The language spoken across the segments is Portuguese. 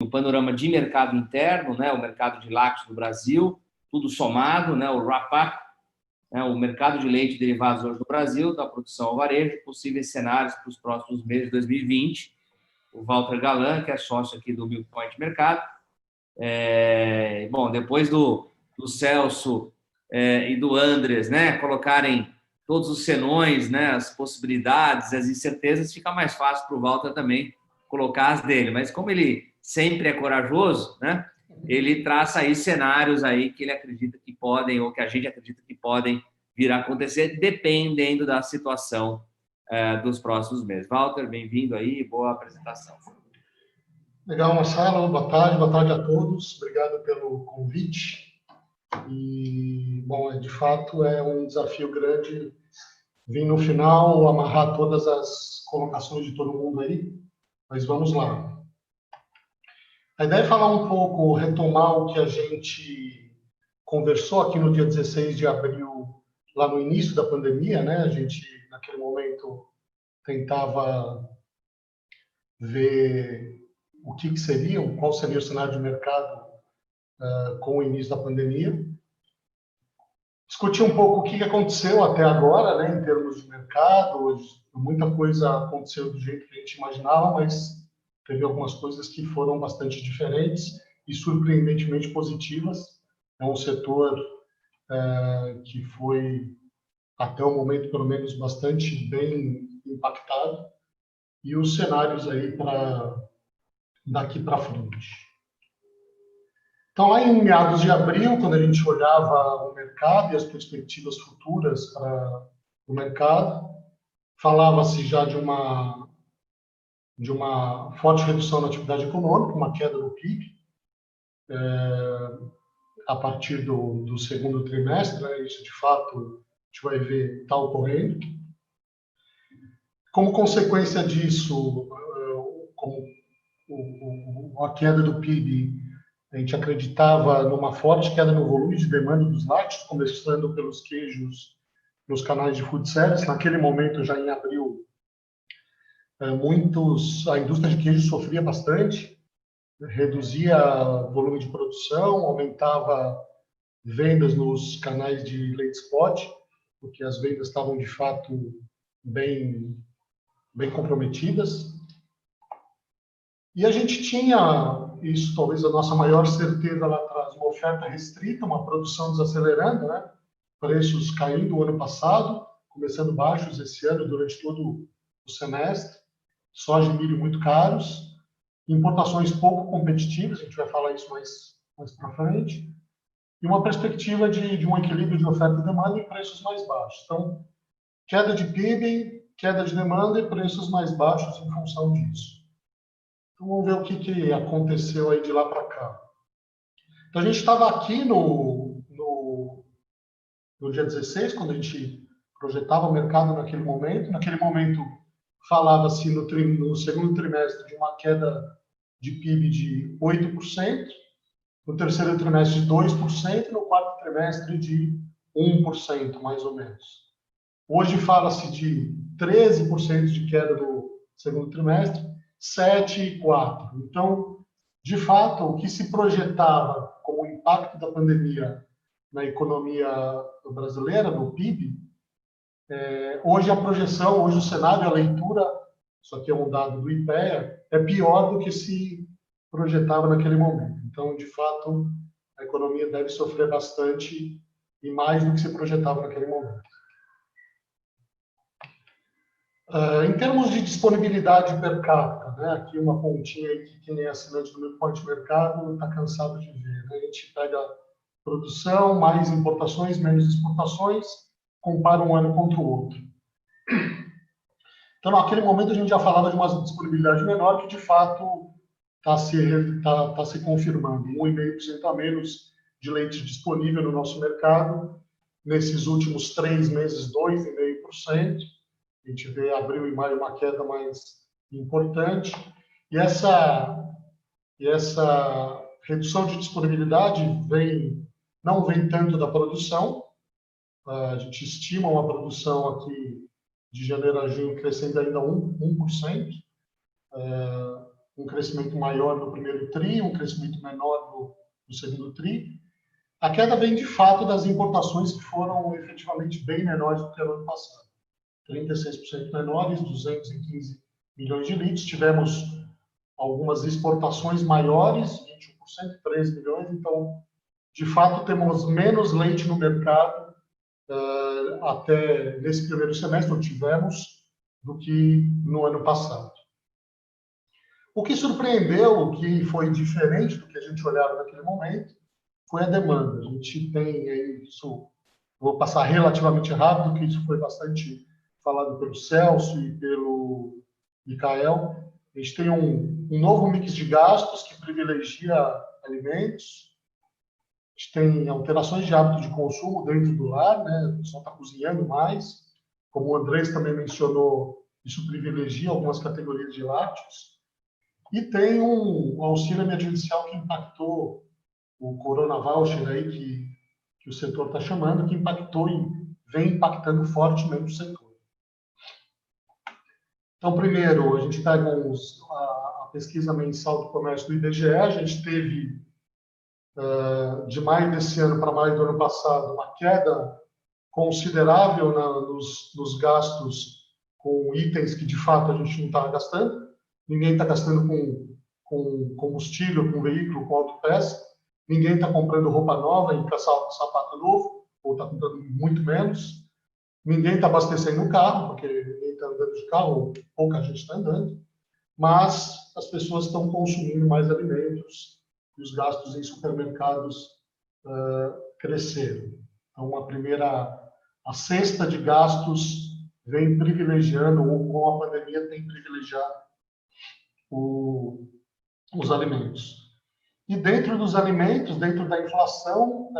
o panorama de mercado interno, né, o mercado de lácteos do Brasil, tudo somado, né, o RAPAC, né, o mercado de leite e derivados hoje no Brasil, da produção ao varejo, possíveis cenários para os próximos meses de 2020. O Walter Galan, que é sócio aqui do Milk Point Mercado. Bom, depois do Celso e do Andres, né, colocarem todos os senões, né, as possibilidades, as incertezas, fica mais fácil para o Walter também colocar as dele. Mas como ele sempre é corajoso, né, ele traça aí cenários aí que ele acredita que podem, ou que a gente acredita que podem vir a acontecer, dependendo da situação dos próximos meses. Walter, bem-vindo aí, boa apresentação. Legal, Marcelo, boa tarde a todos, obrigado pelo convite. E, bom, de fato é um desafio grande vir no final, amarrar todas as colocações de todo mundo aí, mas vamos lá. A ideia é falar um pouco, retomar o que a gente conversou aqui no dia 16 de abril, lá no início da pandemia, né? A gente, naquele momento, tentava ver o que seria, qual seria o cenário de mercado com o início da pandemia. Discutir um pouco o que aconteceu até agora, né, em termos de mercado. Muita coisa aconteceu do jeito que a gente imaginava, mas teve algumas coisas que foram bastante diferentes e surpreendentemente positivas. É um setor que foi, até o momento, pelo menos, bastante bem impactado. E os cenários aí para daqui para frente. Então, lá em meados de abril, quando a gente olhava o mercado e as perspectivas futuras para o mercado, falava-se já de uma forte redução na atividade econômica, uma queda do PIB, a partir do segundo trimestre, né? Isso, de fato, a gente vai ver está ocorrendo. Como consequência disso, como a queda do PIB, a gente acreditava numa forte queda no volume de demanda dos lácteos, começando pelos queijos nos canais de food service. Naquele momento, já em abril, a indústria de queijo sofria bastante, reduzia o volume de produção, aumentava vendas nos canais de leite spot, porque as vendas estavam, de fato, bem comprometidas. E a gente tinha, isso talvez a nossa maior certeza lá atrás, uma oferta restrita, uma produção desacelerando, né? Preços caindo o ano passado, começando baixos esse ano durante todo o semestre, soja e milho muito caros, importações pouco competitivas, a gente vai falar isso mais para frente, e uma perspectiva de um equilíbrio de oferta e demanda e preços mais baixos. Então, queda de PIB, queda de demanda e preços mais baixos em função disso. Então, vamos ver o que aconteceu aí de lá para cá. Então, a gente estava aqui no dia 16, quando a gente projetava o mercado naquele momento. Naquele momento, falava-se no segundo trimestre de uma queda de PIB de 8%, no terceiro trimestre de 2% e no quarto trimestre de 1%, mais ou menos. Hoje fala-se de 13% de queda no segundo trimestre, 7% e 4%. Então, de fato, o que se projetava como impacto da pandemia na economia brasileira, no PIB, hoje a projeção, hoje o cenário, a leitura, isso aqui é um dado do IPEA, é pior do que se projetava naquele momento. Então, de fato, a economia deve sofrer bastante e mais do que se projetava naquele momento. Em termos de disponibilidade per capita, né, aqui uma pontinha aí que quem é assinante do Milk Point Mercado está cansado de ver. Né? A gente pega produção, mais importações, menos exportações, compara um ano contra o outro. Então, naquele momento, a gente já falava de uma disponibilidade menor que, de fato, está se confirmando. 1,5% a menos de leite disponível no nosso mercado. Nesses últimos 3 meses, 2,5%. A gente vê abril e maio uma queda mais importante. E essa redução de disponibilidade não vem tanto da produção. A gente estima uma produção aqui de janeiro a junho crescendo ainda 1%. um crescimento maior no primeiro TRI, um crescimento menor no segundo TRI. A queda vem, de fato, das importações que foram efetivamente bem menores do que no ano passado. 36% menores, 215 milhões de litros. Tivemos algumas exportações maiores, 21%, 13 milhões. Então, de fato, temos menos leite no mercado até nesse primeiro semestre, não tivemos, do que no ano passado. O que surpreendeu, o que foi diferente do que a gente olhava naquele momento, foi a demanda. A gente tem isso, vou passar relativamente rápido, que isso foi bastante falado pelo Celso e pelo Micael. A gente tem um novo mix de gastos que privilegia alimentos. A gente tem alterações de hábito de consumo dentro do lar, né? O pessoal está cozinhando mais. Como o Andrés também mencionou, isso privilegia algumas categorias de lácteos. E tem um auxílio emergencial que impactou o Corona Voucher aí, que o setor está chamando, que impactou e vem impactando fortemente o setor. Então, primeiro, a gente pega a pesquisa mensal do comércio do IBGE, a gente teve, de maio desse ano para maio do ano passado, uma queda considerável nos gastos com itens que, de fato, a gente não está gastando. Ninguém está gastando com combustível, com veículo, com autopeça. Ninguém está comprando roupa nova e sapato novo, ou está comprando muito menos. Ninguém está abastecendo o carro, porque ninguém está andando de carro, ou pouca gente está andando. Mas as pessoas estão consumindo mais alimentos e os gastos em supermercados cresceram. Então, a cesta de gastos vem privilegiando, ou com a pandemia tem privilegiado os alimentos. E dentro dos alimentos, dentro da inflação,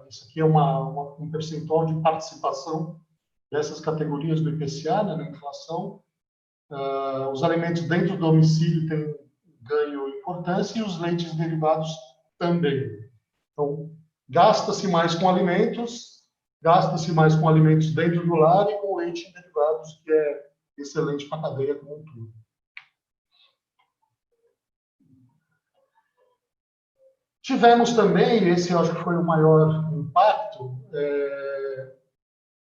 isso aqui é um percentual de participação dessas categorias do IPCA, né, na inflação. Os alimentos dentro do domicílio têm ganho importância e os leites derivados também. Então, gasta-se mais com alimentos, gasta-se mais com alimentos dentro do lar e com leite em derivados, que é excelente para a cadeia como um todo. Tivemos também, esse eu acho que foi o maior impacto,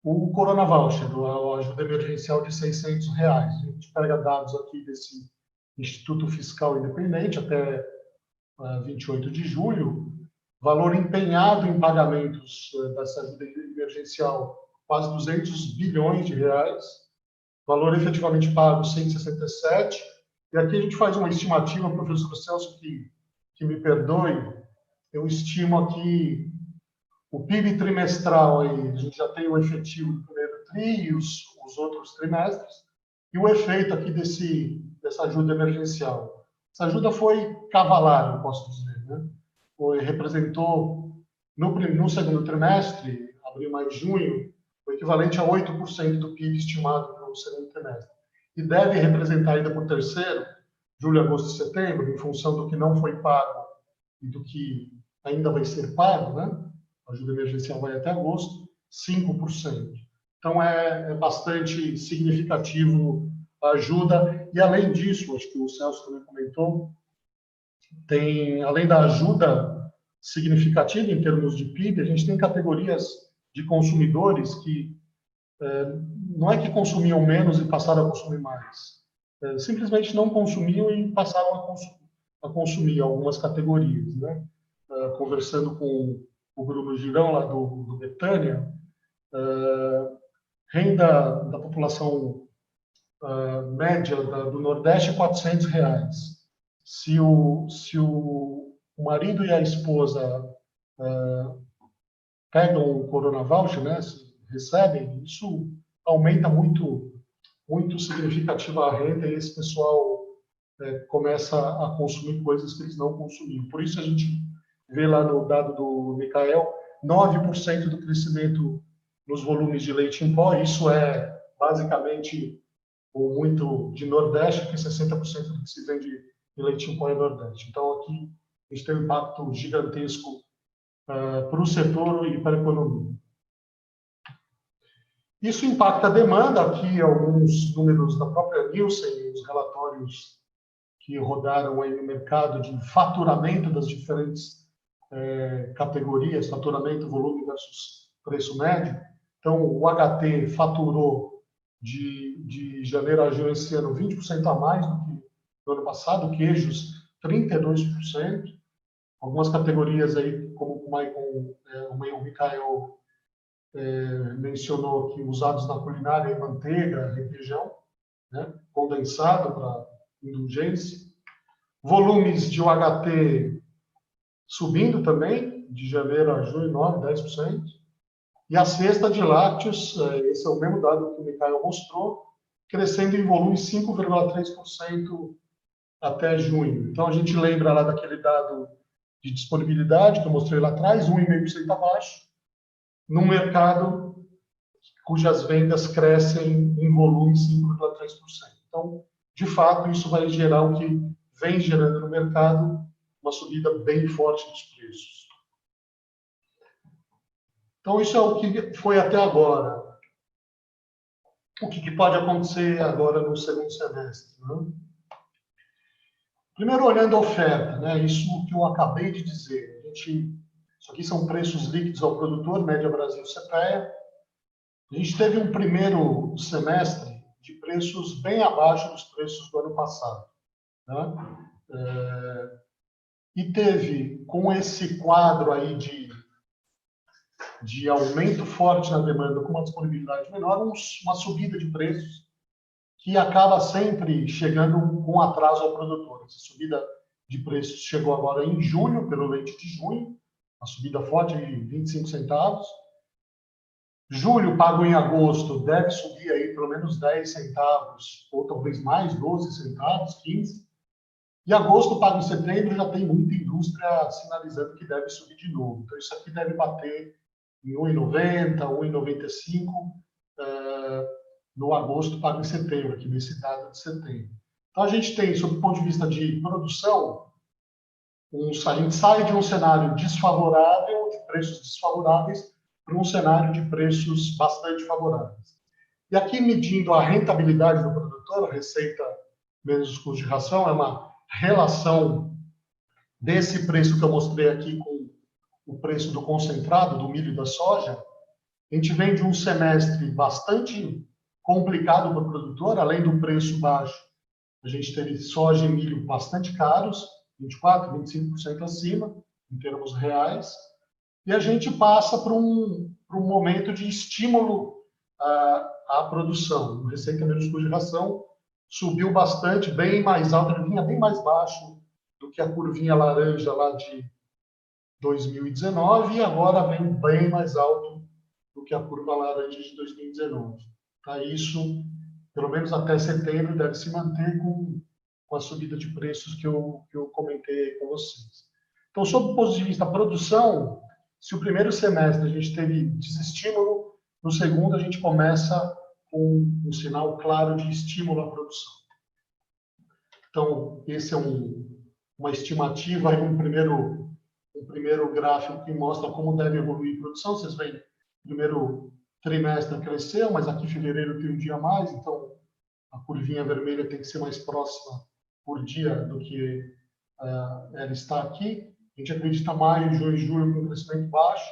o Corona Voucher, a ajuda emergencial de R$600. A gente pega dados aqui desse Instituto Fiscal Independente até 28 de julho, valor empenhado em pagamentos dessa ajuda emergencial, quase 200 bilhões de reais, valor efetivamente pago 167, e aqui a gente faz uma estimativa, professor Celso, que me perdoe, eu estimo aqui o PIB trimestral, aí, a gente já tem o efetivo do primeiro TRI e os outros trimestres, e o efeito aqui dessa ajuda emergencial. Essa ajuda foi cavalar, eu posso dizer, né? Representou, no segundo trimestre, abril, maio e junho, o equivalente a 8% do PIB estimado para o segundo trimestre. E deve representar ainda para o terceiro, julho, agosto e setembro, em função do que não foi pago e do que ainda vai ser pago, né? A ajuda emergencial vai até agosto, 5%. Então, é bastante significativo a ajuda. E, além disso, acho que o Celso também comentou, além da ajuda significativa em termos de PIB, a gente tem categorias de consumidores que não é que consumiam menos e passaram a consumir mais. Simplesmente não consumiam e passaram a consumir algumas categorias, né? Conversando com o Bruno Girão, lá do Betânia, renda da população média do Nordeste é R$400. Se o marido e a esposa pegam o Corona Voucher, né, recebem, isso aumenta muito significativa a renda e esse pessoal começa a consumir coisas que eles não consumiam. Por isso a gente vê lá no dado do Micael, 9% do crescimento nos volumes de leite em pó. Isso é basicamente ou muito de Nordeste, que 60% do que se vende de leite em pó é Nordeste. Então aqui a gente tem um impacto gigantesco para o setor e para a economia. Isso impacta a demanda. Aqui alguns números da própria Nielsen, os relatórios que rodaram aí no mercado de faturamento das diferentes categorias, faturamento, volume versus preço médio. Então, o HT faturou de janeiro a junho esse ano 20% a mais do que no ano passado, queijos 32%, algumas categorias aí, como o Michael mencionou aqui, usados na culinária, manteiga, requeijão, né, condensado para indulgência. Volumes de UHT subindo também, de janeiro a junho, 10%. E a cesta de lácteos, esse é o mesmo dado que o Michael mostrou, crescendo em volume 5,3% até junho. Então, a gente lembra lá daquele dado de disponibilidade que eu mostrei lá atrás, 1,5% abaixo, num mercado cujas vendas crescem em volume 5,3%. Então, de fato, isso vai gerar o que vem gerando no mercado, uma subida bem forte dos preços. Então, isso é o que foi até agora. O que pode acontecer agora no segundo semestre? Né? Primeiro, olhando a oferta, né? Isso que eu acabei de dizer. Isso aqui são preços líquidos ao produtor, média Brasil CPEA. A gente teve um primeiro semestre de preços bem abaixo dos preços do ano passado. Né? E teve, com esse quadro aí de aumento forte na demanda, com uma disponibilidade menor, uma subida de preços que acaba sempre chegando com atraso ao produtor. Essa subida de preços chegou agora em julho, pelo leite de junho, uma subida forte de 25 centavos. Julho, pago em agosto, deve subir aí pelo menos 10 centavos, ou talvez mais, 12 centavos, 15. E agosto, pago em setembro, já tem muita indústria sinalizando que deve subir de novo. Então, isso aqui deve bater em 1,90, 1,95 no agosto, pago em setembro, aqui nesse dado de setembro. Então, a gente tem, sob o ponto de vista de produção, a gente sai de um cenário desfavorável, de preços desfavoráveis, para um cenário de preços bastante favoráveis. E aqui, medindo a rentabilidade do produtor, a receita menos os custos de ração, é uma relação desse preço que eu mostrei aqui com o preço do concentrado, do milho e da soja. A gente vem de um semestre bastante complicado para o produtor, além do preço baixo. A gente teve soja e milho bastante caros, 24%, 25% acima, em termos reais. E a gente passa para um momento de estímulo à produção. A receita menos custo de ração subiu bastante, bem mais alta, ele vinha bem mais baixo do que a curvinha laranja lá de 2019, e agora vem bem mais alto do que a curva laranja de 2019. Tá? Isso, pelo menos até setembro, deve se manter com a subida de preços que eu comentei aí com vocês. Então, sob o ponto de vista da produção, se o primeiro semestre a gente teve desestímulo, no segundo a gente começa com um sinal claro de estímulo à produção. Então, esse é uma estimativa, um primeiro gráfico que mostra como deve evoluir a produção. Vocês veem, o primeiro trimestre cresceu, mas aqui em fevereiro tem um dia a mais, então a curvinha vermelha tem que ser mais próxima por dia do que ela está aqui. A gente acredita maio, junho e julho com um crescimento baixo,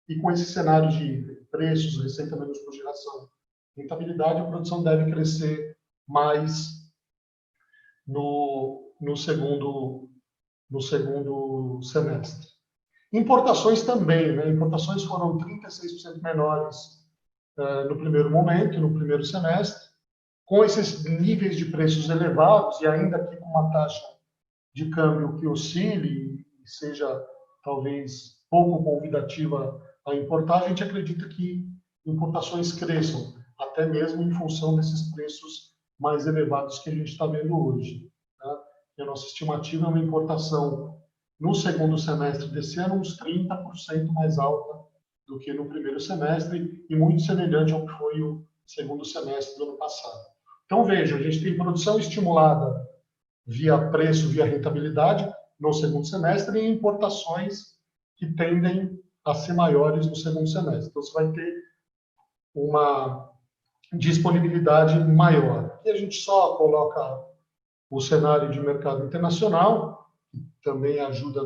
e com esse cenário de preços, receita menos custo de geração, rentabilidade, a produção deve crescer mais no segundo semestre. Importações também, né? Importações foram 36% menores no primeiro momento, no primeiro semestre, com esses níveis de preços elevados e ainda aqui com uma taxa de câmbio que oscile e seja talvez pouco convidativa a importar, a gente acredita que importações cresçam, até mesmo em função desses preços mais elevados que a gente está vendo hoje. Tá? E a nossa estimativa é uma importação no segundo semestre desse ano uns 30% mais alta do que no primeiro semestre e muito semelhante ao que foi o segundo semestre do ano passado. Então, veja, a gente tem produção estimulada via preço, via rentabilidade no segundo semestre e importações que tendem a ser maiores no segundo semestre. Então, você vai ter uma disponibilidade maior. E a gente só coloca o cenário de mercado internacional, que também ajuda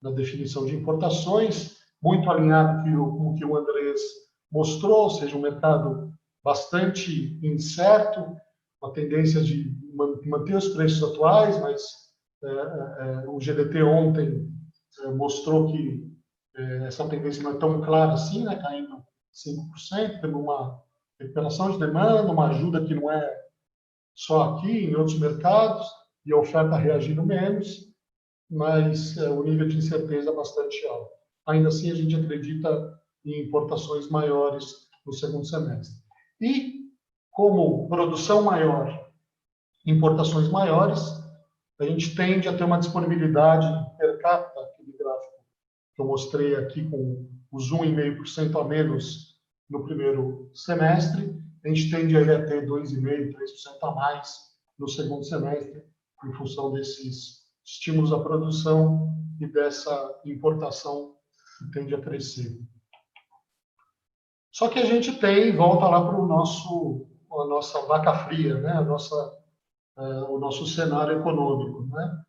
na definição de importações, muito alinhado com o que o Andrés mostrou, ou seja, um mercado bastante incerto, uma tendência de manter os preços atuais, mas o GDT ontem mostrou que essa tendência não é tão clara assim, né, caindo 5%, tendo uma recuperação de demanda, uma ajuda que não é só aqui, em outros mercados, e a oferta reagindo menos, mas o nível de incerteza é bastante alto. Ainda assim, a gente acredita em importações maiores no segundo semestre. E, como produção maior, importações maiores, a gente tende a ter uma disponibilidade per capita, aquele gráfico que eu mostrei aqui com os 1,5% a menos no primeiro semestre, a gente tende a ter 2,5%, 3% a mais no segundo semestre, em função desses estímulos à produção e dessa importação que tende a crescer. Só que a gente volta lá para a nossa vaca fria, né? O nosso cenário econômico, né?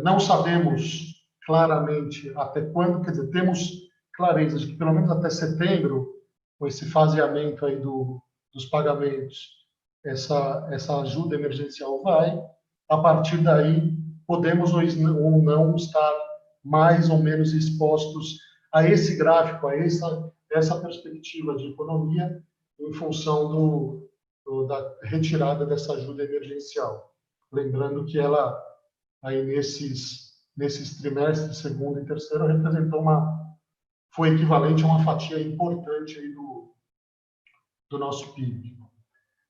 Não sabemos claramente até quando, quer dizer, temos clareza de que pelo menos até setembro, com esse faseamento aí dos pagamentos, essa ajuda emergencial vai. A partir daí, podemos ou não estar mais ou menos expostos a esse gráfico, a essa perspectiva de economia, em função da retirada dessa ajuda emergencial. Lembrando que ela, aí nesses trimestres, segundo e terceiro, representou foi equivalente a uma fatia importante aí do nosso PIB.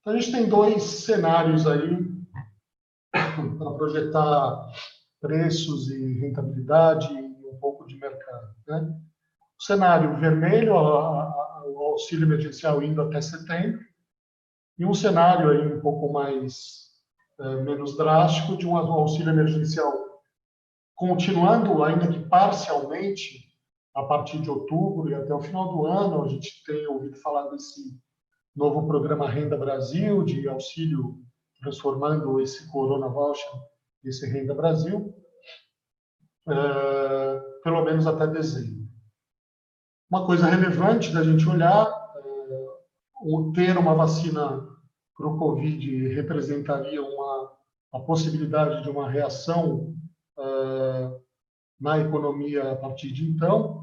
Então, a gente tem dois cenários aí para projetar preços e rentabilidade e um pouco de mercado, né? O cenário vermelho, o auxílio emergencial indo até setembro, e um cenário aí um pouco menos drástico de um auxílio emergencial continuando, ainda que parcialmente, a partir de outubro e até o final do ano. A gente tem ouvido falar desse novo programa Renda Brasil, de auxílio, transformando esse Corona Voucher, esse Renda Brasil, pelo menos até dezembro. Uma coisa relevante da gente olhar, ter uma vacina para o Covid representaria a possibilidade de uma reação na economia a partir de então.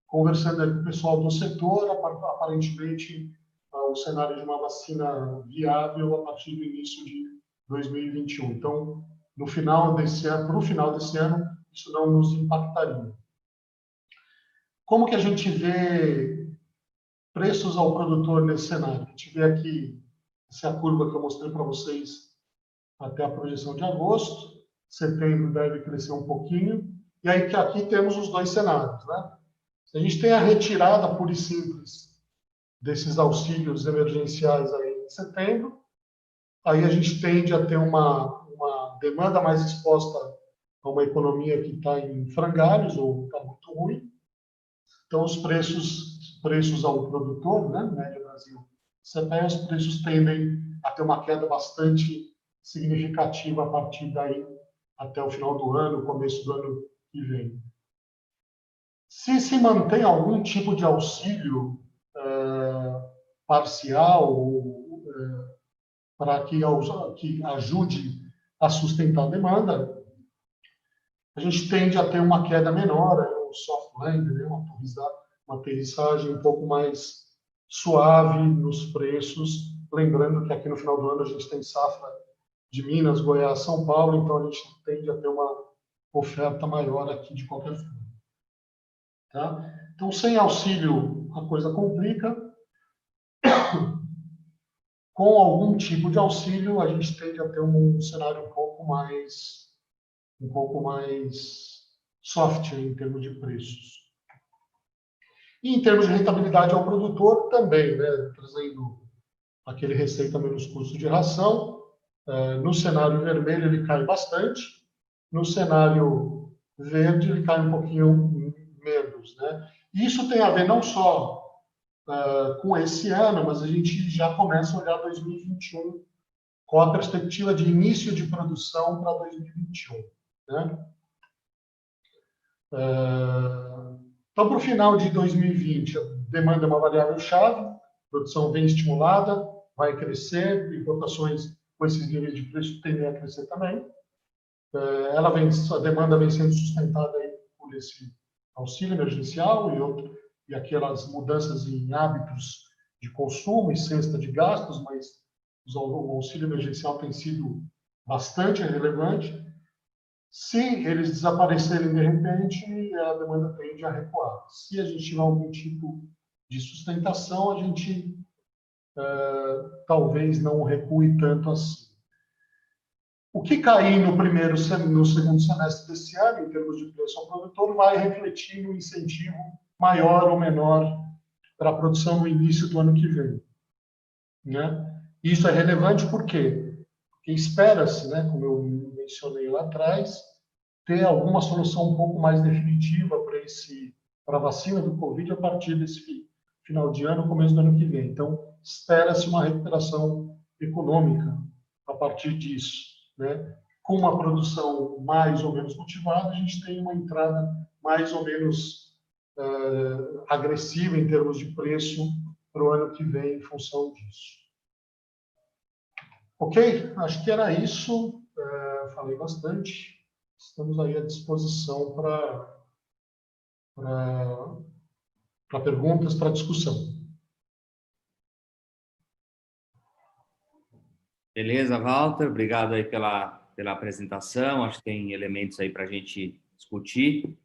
Conversando com o pessoal do setor, aparentemente o cenário de uma vacina viável a partir do início de 2021. Então, para o final desse ano, isso não nos impactaria. Como que a gente vê preços ao produtor nesse cenário? A gente vê aqui, essa é a curva que eu mostrei para vocês até a projeção de agosto. Setembro deve crescer um pouquinho. E aí que aqui temos os dois cenários, né? Se a gente tem a retirada pura e simples desses auxílios emergenciais aí em setembro, aí a gente tende a ter uma demanda mais exposta a uma economia que está em frangalhos ou está muito ruim. Então, os preços ao produtor, né, médio Brasil, CPE, os preços tendem a ter uma queda bastante significativa a partir daí até o final do ano, começo do ano que vem. Se mantém algum tipo de auxílio parcial para que ajude a sustentar a demanda, a gente tende a ter uma queda menor, um soft landing, né, uma aterrissagem um pouco mais suave nos preços. Lembrando que aqui no final do ano a gente tem safra de Minas, Goiás, São Paulo, então a gente tende a ter uma oferta maior aqui de qualquer forma. Tá? Então, sem auxílio, a coisa complica. Com algum tipo de auxílio, a gente tende a ter um cenário um pouco mais soft em termos de preços. E em termos de rentabilidade ao produtor, também, né? Trazendo aquele receita menos custo de ração. No cenário vermelho, ele cai bastante. No cenário verde, ele cai um pouquinho menos, né? Isso tem a ver não só com esse ano, mas a gente já começa a olhar 2021 com a perspectiva de início de produção para 2021. Né? Então, para o final de 2020, a demanda é uma variável-chave, a produção vem estimulada, vai crescer, importações com esses níveis de preço tendem a crescer também. A demanda vem sendo sustentada aí por esse auxílio emergencial e aquelas mudanças em hábitos de consumo e cesta de gastos, mas o auxílio emergencial tem sido bastante relevante. Se eles desaparecerem de repente, a demanda tende a recuar. Se a gente tiver algum tipo de sustentação, a gente talvez não recue tanto assim. O que cair no segundo semestre desse ano, em termos de preço ao produtor, vai refletir no incentivo maior ou menor para a produção no início do ano que vem. Né? Isso é relevante por quê? Porque espera-se, né, como eu mencionei lá atrás, ter alguma solução um pouco mais definitiva para a vacina do Covid a partir desse final de ano, começo do ano que vem. Então, espera-se uma recuperação econômica a partir disso. Né? Com uma produção mais ou menos motivada, a gente tem uma entrada mais ou menos agressiva em termos de preço para o ano que vem em função disso. Ok? Acho que era isso. Falei bastante. Estamos aí à disposição para perguntas, para discussão. Beleza, Walter. Obrigado aí pela apresentação. Acho que tem elementos aí para a gente discutir.